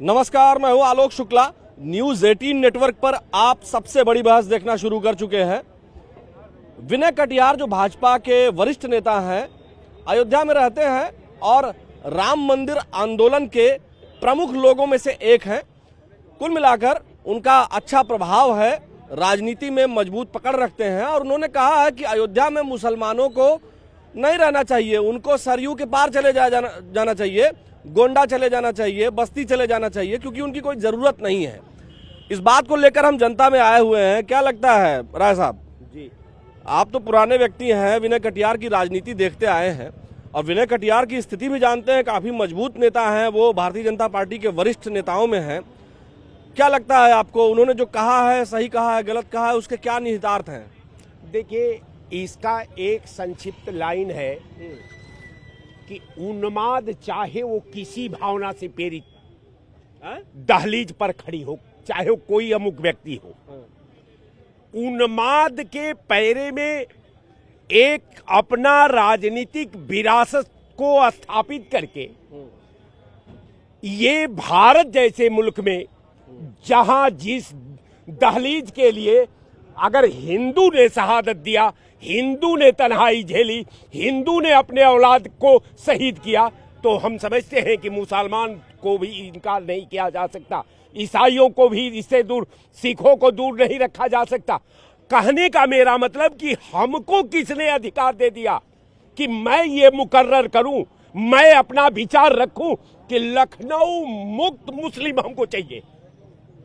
नमस्कार, मैं हूं आलोक शुक्ला। न्यूज 18 नेटवर्क पर आप सबसे बड़ी बहस देखना शुरू कर चुके हैं। विनय कटियार जो भाजपा के वरिष्ठ नेता हैं, अयोध्या में रहते हैं और राम मंदिर आंदोलन के प्रमुख लोगों में से एक हैं। कुल मिलाकर उनका अच्छा प्रभाव है, राजनीति में मजबूत पकड़ रखते हैं और उन्होंने कहा है कि अयोध्या में मुसलमानों को नहीं रहना चाहिए, उनको सरयू के पार चले जाना चाहिए, गोंडा चले जाना चाहिए, बस्ती चले जाना चाहिए, क्योंकि उनकी कोई ज़रूरत नहीं है। इस बात को लेकर हम जनता में आए हुए हैं। क्या लगता है राय साहब जी, आप तो पुराने व्यक्ति हैं, विनय कटियार की राजनीति देखते आए हैं और विनय कटियार की स्थिति भी जानते हैं, काफ़ी मजबूत नेता हैं, वो भारतीय जनता पार्टी के वरिष्ठ नेताओं में हैं। क्या लगता है आपको, उन्होंने जो कहा है सही कहा है, गलत कहा है, उसके क्या निहितार्थ हैं? देखिए, इसका एक संक्षिप्त लाइन है कि उन्माद चाहे वो किसी भावना से प्रेरित दहलीज पर खड़ी हो, चाहे वो कोई अमुक व्यक्ति हो, उन्माद के पैरे में एक अपना राजनीतिक विरासत को स्थापित करके ये भारत जैसे मुल्क में, जहां जिस दहलीज के लिए अगर हिंदू ने शहादत दिया, हिंदू ने तन्हाई झेली, हिंदू ने अपने औलाद को शहीद किया, तो हम समझते हैं कि मुसलमान को भी इनकार नहीं किया जा सकता, ईसाइयों को भी इससे दूर, सिखों को दूर नहीं रखा जा सकता। कहने का मेरा मतलब कि हमको किसने अधिकार दे दिया कि मैं ये मुकर्रर करूं, मैं अपना विचार रखूं कि लखनऊ मुक्त मुस्लिम हमको चाहिए।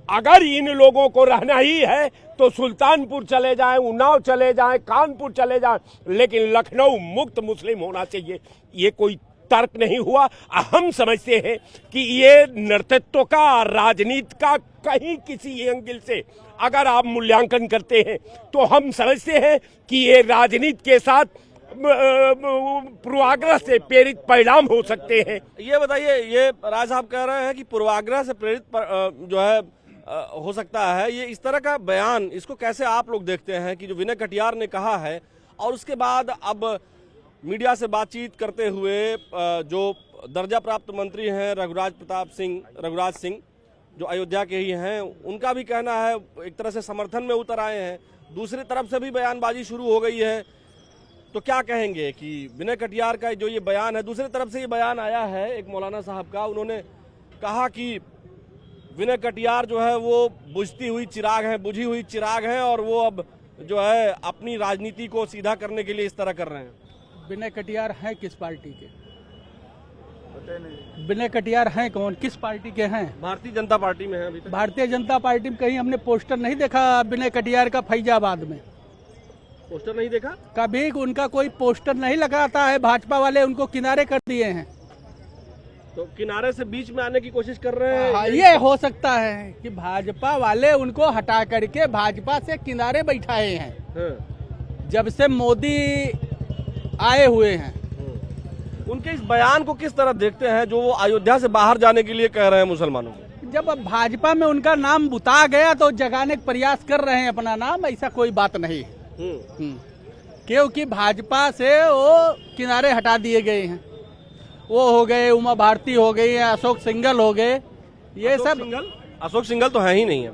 अगर इन लोगों को रहना ही है तो सुल्तानपुर चले जाएं, उन्नाव चले जाएं, कानपुर चले जाएं, लेकिन लखनऊ मुक्त मुस्लिम होना चाहिए। ये कोई तर्क नहीं हुआ। हम समझते हैं कि ये नेतृत्व का, राजनीति का कहीं किसी एंगल से अगर आप मूल्यांकन करते हैं तो हम समझते हैं कि ये राजनीति के साथ पूर्वाग्रह से प्रेरित परिणाम हो सकते हैं। ये बताइए, ये राय साहब कह रहे हैं कि पूर्वाग्रह से प्रेरित जो है हो सकता है, ये इस तरह का बयान, इसको कैसे आप लोग देखते हैं कि जो विनय कटियार ने कहा है और उसके बाद अब मीडिया से बातचीत करते हुए जो दर्जा प्राप्त मंत्री हैं रघुराज सिंह जो अयोध्या के ही हैं, उनका भी कहना है, एक तरह से समर्थन में उतर आए हैं, दूसरी तरफ से भी बयानबाजी शुरू हो गई है। तो क्या कहेंगे कि विनय कटियार का जो ये बयान है, दूसरी तरफ से ये बयान आया है एक मौलाना साहब का, उन्होंने कहा कि विनय कटियार जो है वो बुझी हुई चिराग हैं और वो अब जो है अपनी राजनीति को सीधा करने के लिए इस तरह कर रहे हैं। विनय कटियार हैं किस पार्टी के? विनय कटियार हैं कौन, किस पार्टी के हैं? भारतीय जनता पार्टी में है अभी तक। भारतीय जनता पार्टी में कहीं हमने पोस्टर नहीं देखा विनय कटियार का। फैजाबाद में पोस्टर नहीं देखा, कभी उनका कोई पोस्टर नहीं लगाता है। भाजपा वाले उनको किनारे कर दिए हैं, तो किनारे से बीच में आने की कोशिश कर रहे हैं। हाँ, ये हो सकता है कि भाजपा वाले उनको हटा करके भाजपा से किनारे बैठाए हैं। हाँ। जब से मोदी आए हुए हैं। उनके इस बयान को किस तरह देखते हैं जो वो अयोध्या से बाहर जाने के लिए कह रहे हैं मुसलमानों को? जब अब भाजपा में उनका नाम बुता गया तो जगाने का प्रयास कर रहे हैं अपना नाम, ऐसा कोई बात नहीं है। क्योंकि भाजपा से वो किनारे हटा दिए गए हैं। वो हो गए, उमा भारती हो गई, अशोक सिंघल हो गए, ये सब। अशोक सिंघल तो है ही नहीं है।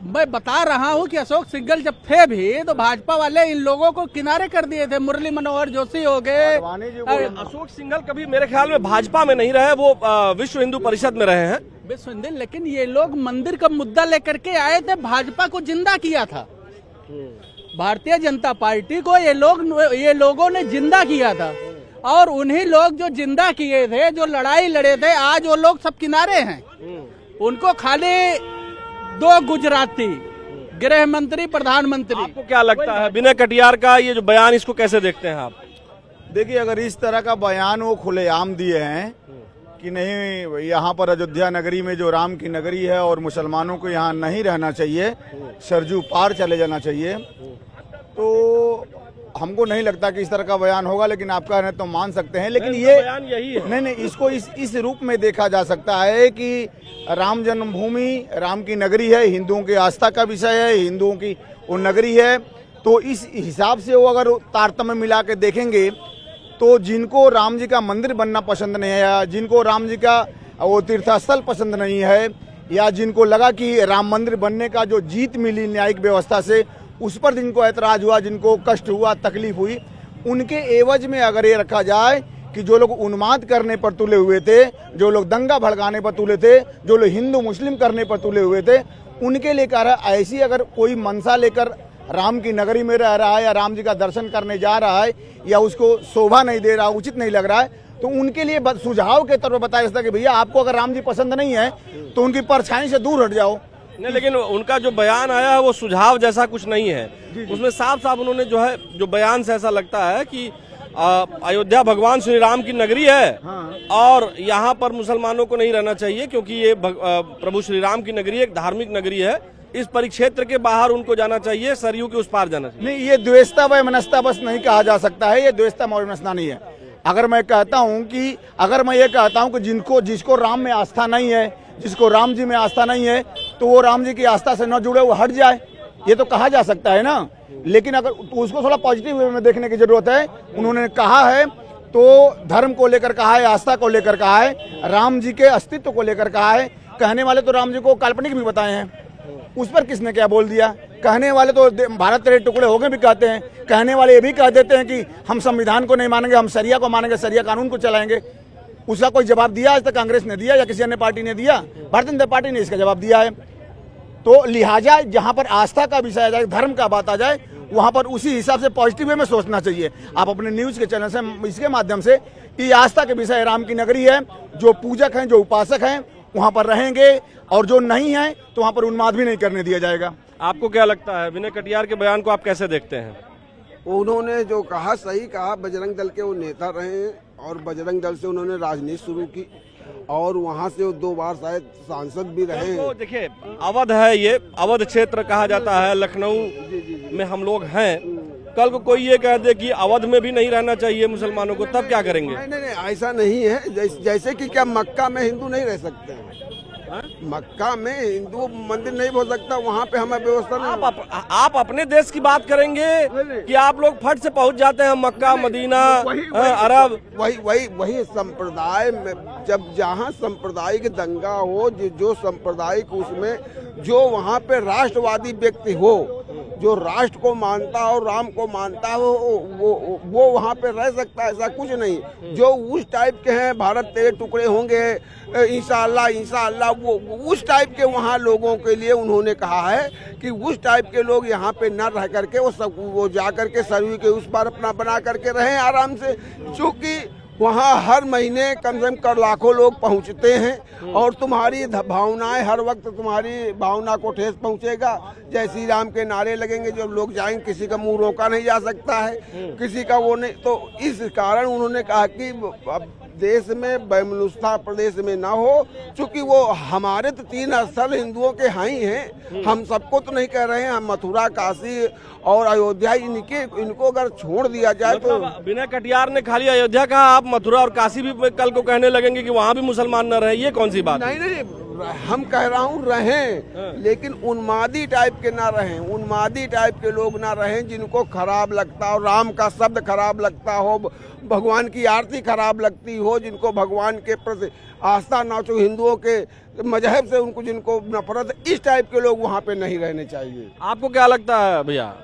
मैं बता रहा हूँ कि अशोक सिंघल जब थे भी तो भाजपा वाले इन लोगों को किनारे कर दिए थे। मुरली मनोहर जोशी हो गए। अशोक सिंघल कभी मेरे ख्याल में भाजपा में नहीं रहे, वो विश्व हिंदू परिषद में रहे हैं। विश्व हिंदू, लेकिन ये लोग मंदिर का मुद्दा लेकर के आए थे, भाजपा को जिंदा किया था। भारतीय जनता पार्टी को ये लोगों ने जिंदा किया था और उन्हीं लोग जो जिंदा किए थे, जो लड़ाई लड़े थे, आज वो लोग सब किनारे हैं। उनको खाली दो गुजराती गृह मंत्री, प्रधानमंत्री। आपको क्या लगता है विनय कटियार का ये जो बयान, इसको कैसे देखते हैं आप? देखिए, अगर इस तरह का बयान वो खुलेआम दिए हैं कि नहीं, यहाँ पर अयोध्या नगरी में जो राम की नगरी है और मुसलमानों को यहाँ नहीं रहना चाहिए, सरजू पार चले जाना चाहिए, तो हमको नहीं लगता कि इस तरह का बयान होगा। लेकिन आप कह रहे हैं तो मान सकते हैं, लेकिन ये बयान यही है। नहीं, इसको इस रूप में देखा जा सकता है कि राम जन्मभूमि राम की नगरी है, हिंदुओं की आस्था का विषय है, हिंदुओं की वो नगरी है, तो इस हिसाब से वो अगर तारतम्य मिला के देखेंगे तो जिनको राम जी का मंदिर बनना पसंद नहीं है, जिनको राम जी का वो तीर्थस्थल पसंद नहीं है, या जिनको लगा कि राम मंदिर बनने का जो जीत मिली न्यायिक व्यवस्था से उस पर जिनको ऐतराज हुआ, जिनको कष्ट हुआ, तकलीफ हुई, उनके एवज में अगर ये रखा जाए कि जो लोग उन्माद करने पर तुले हुए थे, जो लोग दंगा भड़काने पर तुले थे, जो लोग हिंदू मुस्लिम करने पर तुले हुए थे, उनके लिए कह रहा है ऐसी अगर कोई मनसा लेकर राम की नगरी में रह रहा है या राम जी का दर्शन करने जा रहा है या उसको शोभा नहीं दे रहा, उचित नहीं लग रहा है, तो उनके लिए सुझाव के तौर पर बताया जाता है कि भैया आपको अगर राम जी पसंद नहीं है तो उनकी परछाई से दूर हट जाओ। नहीं, लेकिन उनका जो बयान आया है वो सुझाव जैसा कुछ नहीं है। उसमें साफ साफ उन्होंने जो है, जो बयान से ऐसा लगता है कि अयोध्या भगवान श्री राम की नगरी है और यहाँ पर मुसलमानों को नहीं रहना चाहिए क्योंकि ये प्रभु श्री राम की नगरी एक धार्मिक नगरी है, इस परिक्षेत्र के बाहर उनको जाना चाहिए, सरयू के उस पार जाना चाहिए। नहीं, ये द्वेषता वैमनस्यता बस नहीं कहा जा सकता है, ये द्वेषता वैमनस्यता नहीं है। अगर मैं कहता हूँ कि जिसको राम में आस्था नहीं है, जिसको राम जी में आस्था नहीं है, तो वो राम जी की आस्था से न जुड़े, वो हट जाए, ये तो कहा जा सकता है ना। लेकिन अगर तो उसको थोड़ा पॉजिटिव वे में देखने की जरूरत है। उन्होंने कहा है तो धर्म को लेकर कहा है, आस्था को लेकर कहा है, राम जी के अस्तित्व को लेकर कहा है। कहने वाले तो राम जी को काल्पनिक भी बताए हैं, उस पर किसने क्या बोल दिया। कहने वाले तो भारत तेरे टुकड़े हो गए भी कहते हैं, कहने वाले ये भी कह देते हैं कि हम संविधान को नहीं मानेंगे, हम शरिया को मानेंगे, शरिया कानून को चलाएंगे। उसका कोई जवाब दिया आज तक कांग्रेस ने दिया या किसी अन्य पार्टी ने दिया? भारतीय जनता पार्टी ने इसका जवाब दिया है। तो लिहाजा जहां पर आस्था का विषय आ जाए, धर्म का बात आ जाए, वहां पर उसी हिसाब से पॉजिटिव वे में सोचना चाहिए। आप अपने न्यूज के चैनल से, इसके माध्यम से, कि आस्था के विषय राम की नगरी है, जो पूजक हैं, जो उपासक हैं, वहां पर रहेंगे, और जो नहीं है तो वहां पर उन्माद भी नहीं करने दिया जाएगा। आपको क्या लगता है, विनय कटियार के बयान को आप कैसे देखते हैं? उन्होंने जो कहा सही कहा। बजरंग दल के वो नेता रहे हैं और बजरंग दल से उन्होंने राजनीति शुरू की और वहाँ से वो 2 बार शायद सांसद भी रहे हैं। तो देखिए, अवध है, ये अवध क्षेत्र कहा जाता है, लखनऊ में हम लोग हैं। कल को कोई ये कह दे कि अवध में भी नहीं रहना चाहिए मुसलमानों को, तब क्या करेंगे? नहीं, ऐसा नहीं है। जैसे कि क्या मक्का में हिंदू नहीं रह सकते हैं? मक्का में हिंदू मंदिर नहीं हो सकता, वहाँ पे हमें व्यवस्था नहीं। आप अपने देश की बात करेंगे कि आप लोग फट से पहुंच जाते हैं मक्का, मदीना, अरब। वही संप्रदाय में जब जहाँ सांप्रदायिक दंगा हो, जो सांप्रदायिक उसमें जो वहाँ पे राष्ट्रवादी व्यक्ति हो, जो राष्ट्र को मानता हो, राम को मानता हो, वो वहाँ पे रह सकता है। ऐसा कुछ नहीं। जो उस टाइप के हैं, भारत तेरे टुकड़े होंगे इंशाअल्लाह, वो उस टाइप के वहाँ लोगों के लिए उन्होंने कहा है कि उस टाइप के लोग यहाँ पे न रह करके वो जा करके सरयू के उस पार अपना बना करके रहें आराम से, क्योंकि वहाँ हर महीने कम से कम लाखों लोग पहुँचते हैं और तुम्हारी भावनाएं, हर वक्त तुम्हारी भावना को ठेस पहुँचेगा। जय श्री राम के नारे लगेंगे, जब लोग जाएंगे, किसी का मुंह रोका नहीं जा सकता है, किसी का वो नहीं। तो इस कारण उन्होंने कहा कि अब देश में वैमनस्यता प्रदेश में ना हो, क्योंकि वो हमारे तो 3 स्थल हिंदुओं के हैं ही हैं। हम सबको तो नहीं कह रहे हैं, हम मथुरा, काशी और अयोध्या, इनको अगर छोड़ दिया जाए तो। विनय कटियार ने खाली अयोध्या कहा, आप मथुरा और काशी भी कल को कहने लगेंगे कि वहाँ भी मुसलमान न रहे, ये कौन सी बात? नहीं, हम कह रहा हूँ रहें, लेकिन उन्मादी टाइप के ना रहें, उन्मादी टाइप के लोग ना रहें जिनको खराब लगता हो, राम का शब्द खराब लगता हो, भगवान की आरती खराब लगती हो, जिनको भगवान के प्रति आस्था ना हो, हिंदुओं के मजहब से उनको जिनको नफरत, इस टाइप के लोग वहाँ पे नहीं रहने चाहिए। आपको क्या लगता है भैया?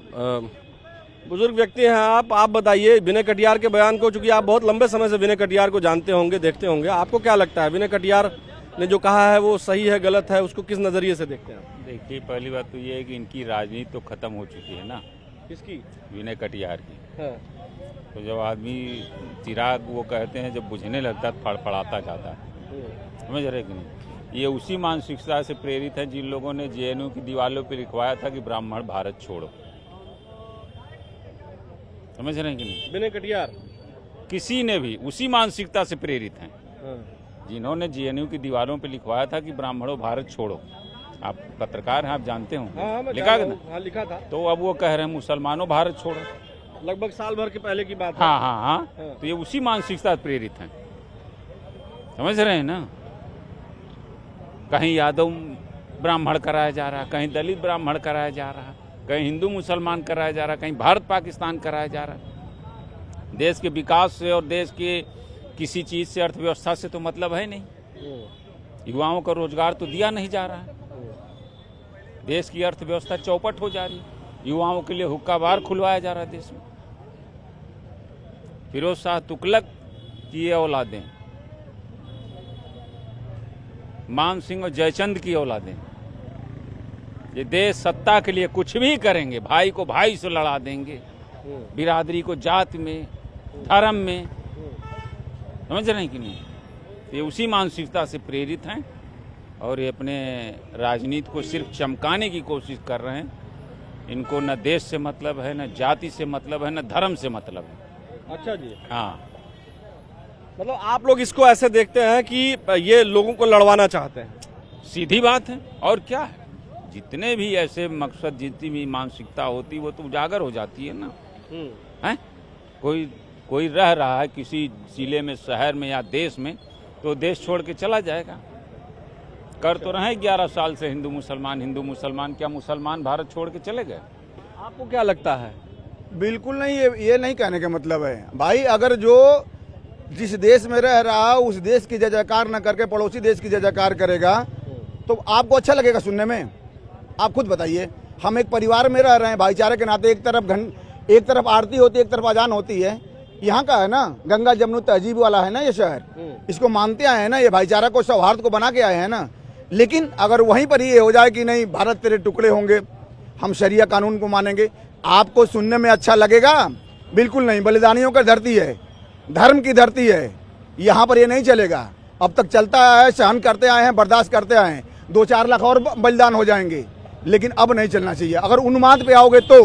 बुजुर्ग व्यक्ति हैं आप बताइए विनय कटियार के बयान को, चूंकि आप बहुत लंबे समय से विनय कटियार को जानते होंगे, देखते होंगे, आपको क्या लगता है विनय कटियार ने जो कहा है वो सही है, गलत है, उसको किस नजरिए से देखते हैं? देखिए, पहली बात तो ये है कि इनकी राजनीति तो खत्म हो चुकी है ना। किसकी? विनय कटियार की। हाँ। तो जब आदमी चिराग वो कहते हैं जब बुझने लगता है तो फड़फड़ाता जाता है, समझ रहे कि नहीं? ये उसी मानसिकता से प्रेरित है जिन लोगों ने जेएनयू की दीवारों पर लिखवाया था कि ब्राह्मण भारत छोड़ो, समझ रहे हैं कि नहीं? विनय कटियार किसी ने भी उसी मानसिकता से प्रेरित हैं जिन्होंने जेएनयू की दीवारों पर लिखवाया था कि ब्राह्मणों भारत छोड़ो। आप पत्रकार हैं, आप जानते हो, लिखा था। तो अब वो कह रहे हैं मुसलमानों भारत छोड़ो, लगभग साल भर के पहले की बात है। हाँ। तो ये उसी मानसिकता से प्रेरित हैं, समझ रहे हैं ना? कहीं यादव ब्राह्मण कराया जा रहा, कहीं दलित ब्राह्मण कराया जा रहा, कहीं हिंदू मुसलमान कराया जा रहा, कहीं भारत पाकिस्तान कराया जा रहा। देश के विकास से और देश के किसी चीज से, अर्थव्यवस्था से तो मतलब है नहीं। युवाओं को रोजगार तो दिया नहीं जा रहा है। देश की अर्थव्यवस्था चौपट हो जा रही है। युवाओं के लिए हुक्का बार खुलवाया जा रहा है देश में। फिरोज शाह तुगलक की ये औलादें, मान सिंह और जयचंद की औलादें, ये देश सत्ता के लिए कुछ भी करेंगे। भाई को भाई से लड़ा देंगे, बिरादरी को जात में, धर्म में, समझ रहे हैं कि नहीं? ये उसी मानसिकता से प्रेरित हैं और ये अपने राजनीति को सिर्फ चमकाने की कोशिश कर रहे हैं। इनको न देश से मतलब है, न जाति से मतलब है, न धर्म से मतलब है। अच्छा जी, हाँ, मतलब आप लोग इसको ऐसे देखते हैं कि ये लोगों को लड़वाना चाहते हैं? सीधी बात है। और क्या है, जितने भी ऐसे मकसद, जितनी भी मानसिकता होती वो तो उजागर हो जाती है ना। हैं? कोई रह रहा है किसी जिले में, शहर में या देश में, तो देश छोड़ के चला जाएगा। कर तो रहे 11 साल से हिंदू मुसलमान, क्या मुसलमान भारत छोड़ के चले गए? आपको क्या लगता है? बिल्कुल नहीं, ये नहीं कहने का मतलब है भाई। अगर जो जिस देश में रह रहा है उस देश की जय जयकार न करके पड़ोसी देश की जय जयकार करेगा तो आपको अच्छा लगेगा सुनने में? आप खुद बताइए। हम एक परिवार में रह रहे हैं भाईचारे के नाते। एक तरफ आरती होती है, एक तरफ अजान होती है। यहाँ का है ना, गंगा जमुना तहजीब वाला है ना ये शहर, इसको मानते आए हैं ना, ये भाईचारा को, सौहार्द को बना के आए हैं ना। लेकिन अगर वहीं पर ये हो जाए कि नहीं भारत तेरे टुकड़े होंगे, हम शरिया कानून को मानेंगे, आपको सुनने में अच्छा लगेगा? बिल्कुल नहीं। बलिदानियों का धरती है, धर्म की धरती है, यहाँ पर ये नहीं चलेगा। अब तक चलता है, सहन करते आए हैं, बर्दाश्त करते आए हैं। 2-4 लाख और बलिदान हो जाएंगे, लेकिन अब नहीं चलना चाहिए। अगर उन्माद पे आओगे तो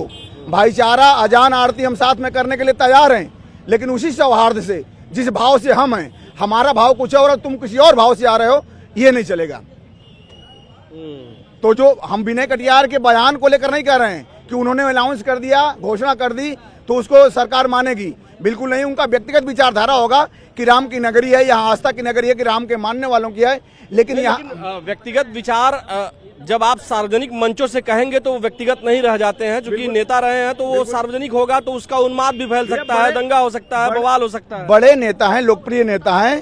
भाईचारा, अजान, आरती हम साथ में करने के लिए तैयार हैं, लेकिन उसी सौहार्द से, जिस भाव से हम हैं, हमारा भाव कुछ और तुम किसी और भाव से आ रहे हो, ये नहीं चलेगा। तो जो हम विनय कटियार के बयान को लेकर नहीं कह रहे हैं कि उन्होंने अनाउंस कर दिया, घोषणा कर दी तो उसको सरकार मानेगी, बिल्कुल नहीं। उनका व्यक्तिगत विचारधारा होगा कि राम की नगरी है, यहाँ आस्था की नगरी है, कि राम के मानने वालों की है। लेकिन यहाँ व्यक्तिगत विचार जब आप सार्वजनिक मंचों से कहेंगे तो वो व्यक्तिगत नहीं रह जाते हैं। चूंकि नेता रहे हैं तो वो सार्वजनिक होगा तो उसका उन्माद भी फैल सकता है, दंगा हो सकता है, बवाल हो सकता है। बड़े नेता हैं, लोकप्रिय नेता हैं,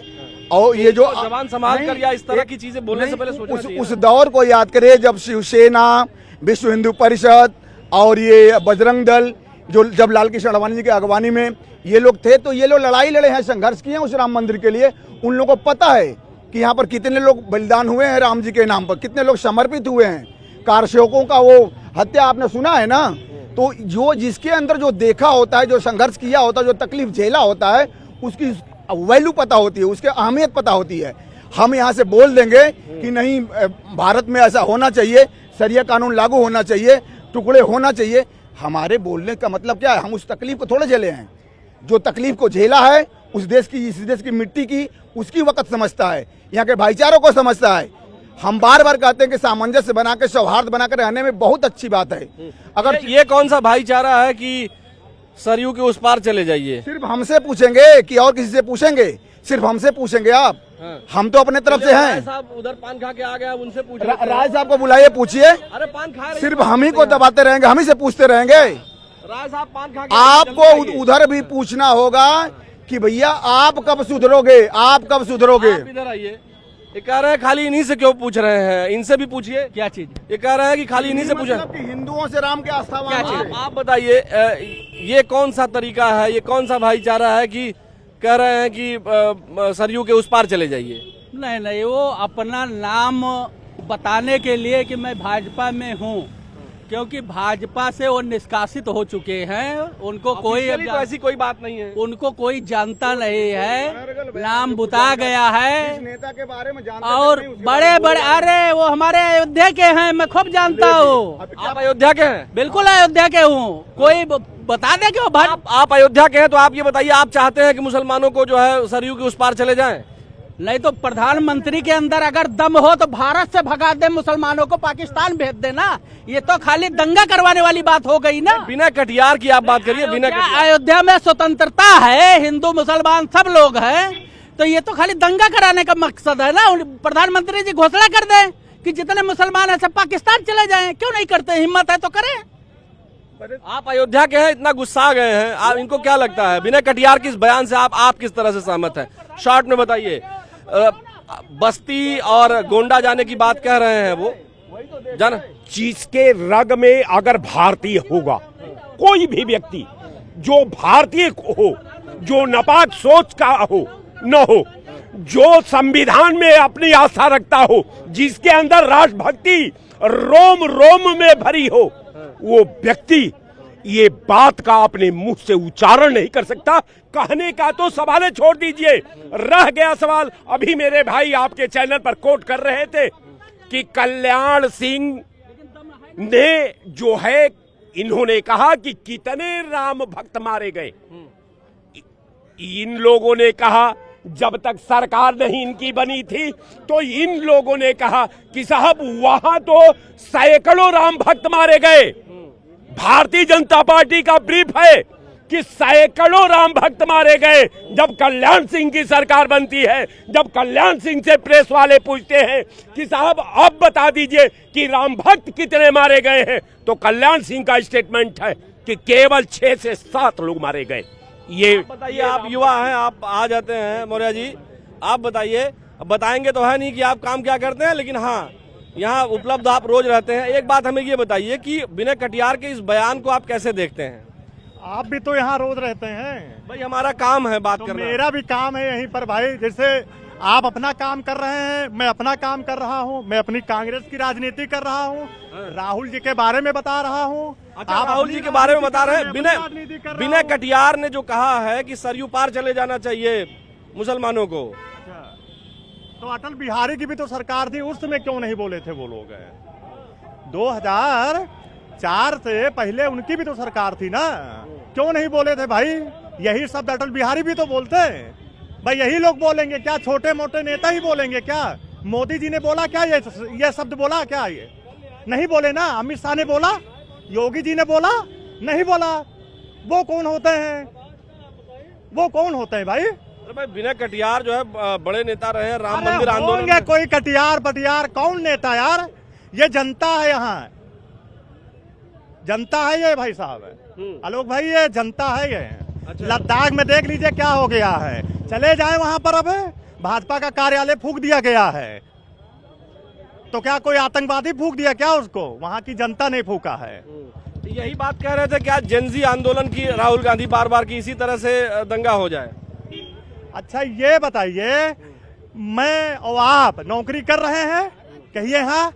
और ये जो जवान संभाल कर या इस तरह की चीजें बोलने से पहले सोचना चाहिए। उस दौर को याद करिए जब शिवसेना, विश्व हिंदू परिषद और ये बजरंग दल, जो जब लाल कृष्ण आडवाणी जी की अगवानी में ये लोग थे, तो ये लोग लड़ाई लड़े हैं, संघर्ष किए हैं उस राम मंदिर के लिए। उन लोगों को पता है कि यहाँ पर कितने लोग बलिदान हुए हैं राम जी के नाम पर, कितने लोग समर्पित हुए हैं। कारसेवकों का वो हत्या आपने सुना है ना। तो जो जिसके अंदर जो देखा होता है, जो संघर्ष किया होता है, जो तकलीफ झेला होता है, उसकी वैल्यू पता होती है, उसकी अहमियत पता होती है। हम यहाँ से बोल देंगे कि नहीं भारत में ऐसा होना चाहिए, शरिया कानून लागू होना चाहिए, टुकड़े होना चाहिए, हमारे बोलने का मतलब क्या है? हम उस तकलीफ को थोड़े झेले हैं। जो तकलीफ को झेला है उस देश की, इस देश की मिट्टी की, उसकी वक्त समझता है, यहाँ के भाईचारों को समझता है। हम बार बार कहते हैं कि सामंजस्य बना के, सौहार्द बनाकर रहने में बहुत अच्छी बात है। अगर ये कौन सा भाईचारा है कि सरयू के उस पार चले जाइए? सिर्फ हमसे पूछेंगे कि और किसी से पूछेंगे? सिर्फ हमसे पूछेंगे आप। हम तो अपने तरफ से हैं। साहब उधर पान खा के आ गया, उनसे पूछ राय साहब को बुलाइए, पूछिए। अरे पान खा रहे, सिर्फ हम ही को दबाते रहेंगे, हम ही से पूछते रहेंगे। राय साहब पान खा के आपको उधर भी पूछना होगा कि भैया आप कब सुधरोगे, आप कब सुधरोगे? आप इधर आइए। ये कह रहे हैं खाली इन्हीं से क्यों पूछ रहे हैं, इनसे भी पूछिए। क्या चीज? ये कह रहे हैं कि खाली इन्हीं से पूछे। मतलब कि हिंदुओं से राम के आस्थावान। आप बताइए ये कौन सा तरीका है, ये कौन सा भाईचारा है कि कह रहे हैं कि सरयू के उस पार चले जाइए? नहीं, वो अपना नाम बताने के लिए कि मैं भाजपा में हूँ, क्योंकि भाजपा से वो निष्कासित हो चुके हैं। उनको कोई तो ऐसी कोई बात नहीं है, उनको कोई जानता नहीं है, नाम बुता गया है। नेता के बारे में जानते और बड़े बड़े, अरे वो हमारे अयोध्या के हैं, मैं खूब जानता हूँ। आप अयोध्या के हैं? बिल्कुल अयोध्या के हूँ। कोई बता दे कि आप अयोध्या के हैं तो आप ये बताइए, आप चाहते हैं कि मुसलमानों को जो है सरयू के उस पार चले जाएं? नहीं तो प्रधानमंत्री के अंदर अगर दम हो तो भारत से भगा दे, मुसलमानों को पाकिस्तान भेज देना। ये तो खाली दंगा करवाने वाली बात हो गई ना। विनय कटियार की आप बात करिए। विनय कटियार, अयोध्या में स्वतंत्रता है, हिंदू मुसलमान सब लोग हैं, तो ये तो खाली दंगा कराने का मकसद है ना। प्रधानमंत्री जी घोषणा कर दें कि जितने मुसलमान है सब पाकिस्तान चले जाएं, क्यों नहीं करते? हिम्मत है तो करें। आप अयोध्या के हैं, इतना गुस्सा गए हैं, आप इनको क्या लगता है विनय कटियार के इस बयान से? आप किस तरह से सहमत हैं? शॉर्ट में बताइए। बस्ती और गोंडा जाने की बात कह रहे हैं वो जाना। जिसके रग में अगर भारतीय होगा, कोई भी व्यक्ति जो भारतीय हो, जो नापाक सोच का हो न हो, जो संविधान में अपनी आस्था रखता हो, जिसके अंदर राष्ट्रभक्ति रोम रोम में भरी हो, वो व्यक्ति ये बात का अपने मुंह से उच्चारण नहीं कर सकता। कहने का तो सवाल छोड़ दीजिए, रह गया सवाल। अभी मेरे भाई आपके चैनल पर कोट कर रहे थे कि कल्याण सिंह ने जो है, इन्होंने कहा कि कितने राम भक्त मारे गए। इन लोगों ने कहा जब तक सरकार नहीं इनकी बनी थी, तो इन लोगों ने कहा कि साहब वहां तो सैकड़ों राम भक्त मारे गए। भारतीय जनता पार्टी का ब्रीफ है कि सैकड़ों राम भक्त मारे गए। जब कल्याण सिंह की सरकार बनती है, जब कल्याण सिंह से प्रेस वाले पूछते हैं कि साहब अब बता दीजिए कि राम भक्त कितने मारे गए हैं, तो कल्याण सिंह का स्टेटमेंट है कि केवल 6 से 7 लोग मारे गए। ये बताइए, आप युवा हैं, आप आ जाते हैं मौर्य जी, आप बताइए। बताएंगे तो है नहीं कि आप काम क्या करते हैं, लेकिन हाँ यहाँ उपलब्ध आप रोज रहते हैं। एक बात हमें ये बताइए कि विनय कटियार के इस बयान को आप कैसे देखते हैं? आप भी तो यहाँ रोज रहते हैं भाई हमारा काम है बात तो करना। मेरा भी काम है यहीं पर भाई। जैसे आप अपना काम कर रहे हैं, मैं अपना काम कर रहा हूँ, मैं अपनी कांग्रेस की राजनीति कर रहा हूँ, राहुल जी के बारे में बता रहा हूँ। अच्छा, राहुल जी के बारे में बता रहे हैं। विनय कटियार ने जो कहा है कि सरयू पार चले जाना चाहिए मुसलमानों को, तो अटल बिहारी की भी तो सरकार थी, उस समय क्यों नहीं बोले थे वो लोग? 2004 से पहले उनकी भी तो सरकार थी ना, क्यों नहीं बोले थे भाई? यही शब्द अटल बिहारी भी तो बोलते हैं भाई। यही लोग बोलेंगे क्या? छोटे मोटे नेता ही बोलेंगे क्या? मोदी जी ने बोला क्या ये शब्द बोला क्या? ये नहीं बोले ना। अमित शाह ने बोला, योगी जी ने बोला, नहीं बोला। वो कौन होते हैं? वो कौन होते हैं भाई? अरे भाई विनय कटियार जो है बड़े नेता रहे हैं राम अरे मंदिर आंदोलन होंगे में। कोई कटियार पटियार, कौन नेता यार? ये जनता है, यहाँ जनता है ये भाई साहब। आलोक भाई ये जनता है ये। अच्छा। लद्दाख में देख लीजिए क्या हो गया है। चले जाए वहां पर, अब भाजपा का कार्यालय फूंक दिया गया है, तो क्या कोई आतंकवादी फूंक दिया क्या उसको? वहां की जनता ने फूंका है। यही बात कह रहे थे कि आज जेनजी आंदोलन की राहुल गांधी बार बार की इसी तरह से दंगा हो जाए। अच्छा ये बताइए, मैं और आप नौकरी कर रहे हैं कहिए हाँ,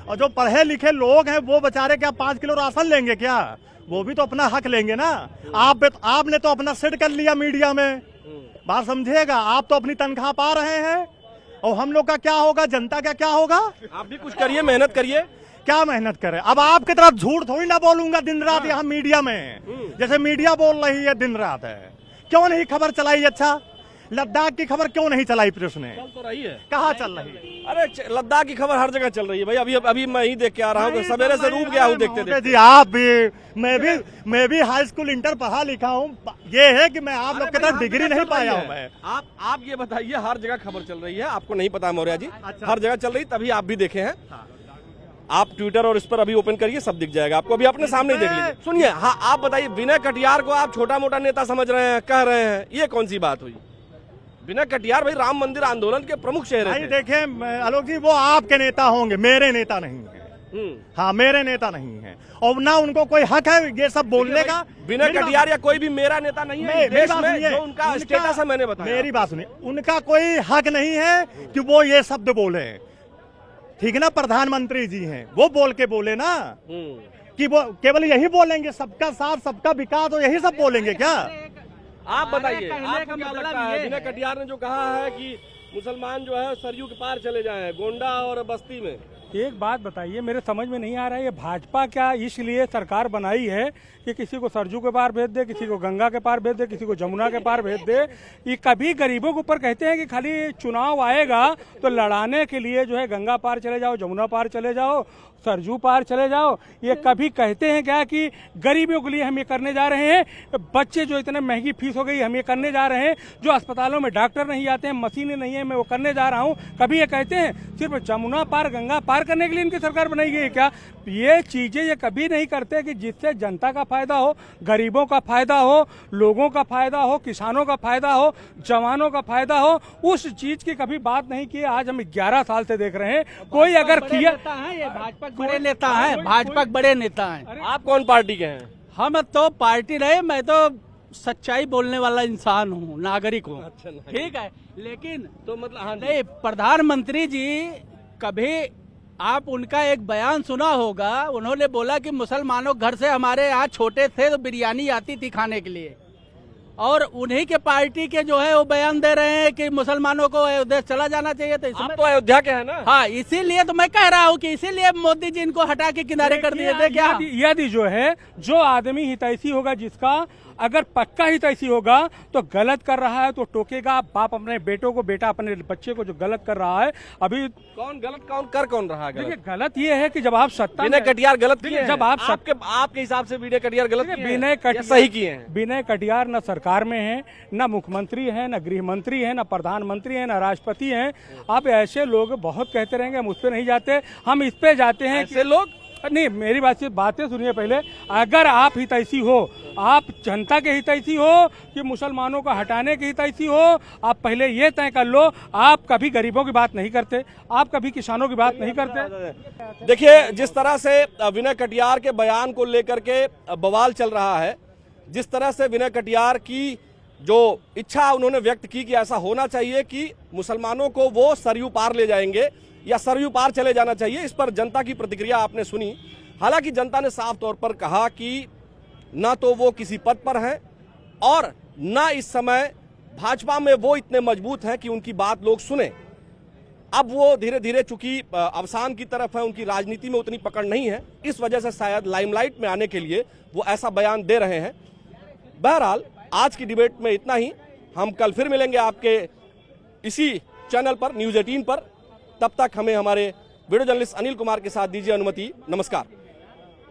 और जो पढ़े लिखे लोग हैं वो बेचारे क्या 5 किलो राशन लेंगे क्या? वो भी तो अपना हक लेंगे ना। आपने तो अपना सेट कर लिया मीडिया में, बात समझिएगा। आप तो अपनी तनख्वाह पा रहे हैं, और हम लोग का क्या होगा? जनता का क्या होगा? आप भी कुछ करिए, मेहनत करिए। क्या मेहनत करें? अब आपकी तरफ झूठ थोड़ी ना बोलूंगा दिन रात यहाँ मीडिया में, जैसे मीडिया बोल रही है दिन रात है। क्यों नहीं खबर चलाई? अच्छा लद्दाख की खबर क्यों नहीं चलाई पुलिस ने? चल तो रही है। कहाँ चल रही है? अरे लद्दाख की खबर हर जगह चल रही है भाई। अभी मैं ही देख के आ रहा हूँ, सवेरे से रूप गया हूँ देखते देखते। जी आप भी, मैं भी हाई स्कूल इंटर पढ़ा लिखा हूँ। ये है कि मैं आप लोग की तरह डिग्री नहीं पाया हूँ मैं। आप ये बताइए, हर जगह खबर चल रही है, आपको नहीं पता मौर्य जी? अच्छा। हर जगह चल रही, तभी आप भी देखे हैं। आप ट्विटर और इस पर अभी ओपन करिए, सब दिख जाएगा आपको। अभी अपने सामने ही देख लीजिए। सुनिए, हाँ आप बताइए, विनय कटियार को आप छोटा मोटा नेता समझ रहे हैं, कह रहे हैं, ये कौन सी बात हुई? विनय कटियार भाई राम मंदिर आंदोलन के प्रमुख चेहरे थे। देखिए आलोक जी, वो आपके नेता होंगे, मेरे नेता नहीं है। हाँ मेरे नेता नहीं है, और ना उनको कोई हक है ये सब बोलने का। विनय कटियार या कोई भी मेरा नेता नहीं है देश में, जो उनका स्टेटस है मैंने बताया। मेरी बात सुनिए, उनका कोई हक नहीं है कि वो ये शब्द बोले, ठीक है ना? प्रधानमंत्री जी हैं, वो बोल के बोले ना कि वो केवल यही बोलेंगे सबका साथ सबका विकास, तो यही सब बोलेंगे क्या? आप बताइए, आपको क्या लगता है? विनय कटियार ने जो कहा है कि मुसलमान जो है सरयू के पार चले जाएं, गोंडा और बस्ती में। एक बात बताइए, मेरे समझ में नहीं आ रहा है, ये भाजपा क्या इसलिए सरकार बनाई है कि किसी को सरजू के पार भेज दे, किसी को गंगा के पार भेज दे, किसी को जमुना के पार भेज दे? ये कभी गरीबों के ऊपर कहते हैं कि खाली चुनाव आएगा तो लड़ाने के लिए जो है गंगा पार चले जाओ, जमुना पार चले जाओ, सरजू पार चले जाओ? ये कभी कहते हैं क्या कि गरीबों के लिए हम ये करने जा रहे हैं? बच्चे जो इतने महंगी फीस हो गई, हम ये करने जा रहे हैं। जो अस्पतालों में डॉक्टर नहीं आते हैं, मशीनें नहीं है, मैं वो करने जा रहा हूँ। कभी ये कहते हैं? सिर्फ जमुना पार गंगा पार सुधार करने के लिए इनकी सरकार बनाई गई है क्या? ये चीजें ये कभी नहीं करते कि जिससे जनता का फायदा हो, गरीबों का फायदा हो, लोगों का फायदा हो, किसानों का फायदा हो, जवानों का फायदा हो, उस चीज की कभी बात नहीं की। आज हम 11 साल से देख रहे हैं, कोई अगर किया ये भाजपा के बड़े नेता हैं, भाजपा के बड़े नेता हैं। आप कौन पार्टी के हैं? हम तो पार्टी रहे, मैं तो सच्चाई बोलने वाला इंसान हूँ, नागरिक हूँ। अच्छा, नागरिक। ठीक है, लेकिन तो मतलब हाँ जी। नहीं, प्रधानमंत्री जी कभी आप उनका एक बयान सुना होगा, उन्होंने बोला कि मुसलमानों घर से हमारे यहाँ छोटे थे तो बिरयानी आती थी खाने के लिए, और उन्हीं के पार्टी के जो है वो बयान दे रहे हैं कि मुसलमानों को अयोध्या चला जाना चाहिए। तो आप तो अयोध्या के हैं ना? हाँ, इसीलिए तो मैं कह रहा हूँ कि इसीलिए मोदी जी इनको हटा के किनारे कर दिए थे क्या? यदि जो है जो आदमी हितैषी होगा, जिसका अगर पक्का हितैषी होगा तो गलत कर रहा है तो टोकेगा। बाप अपने बेटों को, बेटा अपने बच्चे को जो गलत कर रहा है, अभी कौन गलत कौन रहा है? देखिए गलत ये है कि जब आप सत्ता विनय कटियार गलत किए हैं? जब आप आपके हिसाब से विनय कटियार गलत किए हैं? विनय या सही किए हैं? विनय कटियार न सरकार में है, न मुख्यमंत्री है, न गृह मंत्री है, न प्रधानमंत्री है, न राष्ट्रपति हैं। आप ऐसे लोग बहुत कहते रहेंगे, हम उस पर नहीं जाते, हम इस पे जाते हैं। ऐसे लोग नहीं, मेरी बातें सुनिए पहले। अगर आप हितैषी हो, आप जनता के हितैषी हो कि मुसलमानों को हटाने के हितैषी हो, आप पहले ये तय कर लो। आप कभी गरीबों की बात नहीं करते, आप कभी किसानों की बात नहीं करते। देखिए, जिस तरह से विनय कटियार के बयान को लेकर के बवाल चल रहा है, जिस तरह से विनय कटियार की जो इच्छा उन्होंने व्यक्त की कि ऐसा होना चाहिए कि मुसलमानों को वो सरयू पार ले जाएंगे या सरयू पार चले जाना चाहिए, इस पर जनता की प्रतिक्रिया आपने सुनी। हालांकि जनता ने साफ तौर पर कहा कि ना तो वो किसी पद पर हैं और ना इस समय भाजपा में वो इतने मजबूत हैं कि उनकी बात लोग सुने। अब वो धीरे धीरे चूंकि अवसान की तरफ है, उनकी राजनीति में उतनी पकड़ नहीं है, इस वजह से शायद लाइमलाइट में आने के लिए वो ऐसा बयान दे रहे हैं। बहरहाल आज की डिबेट में इतना ही। हम कल फिर मिलेंगे आपके इसी चैनल पर, न्यूज़ 18 पर। तब तक हमें हमारे वीडियो जर्नलिस्ट अनिल कुमार के साथ दीजिए अनुमति। नमस्कार।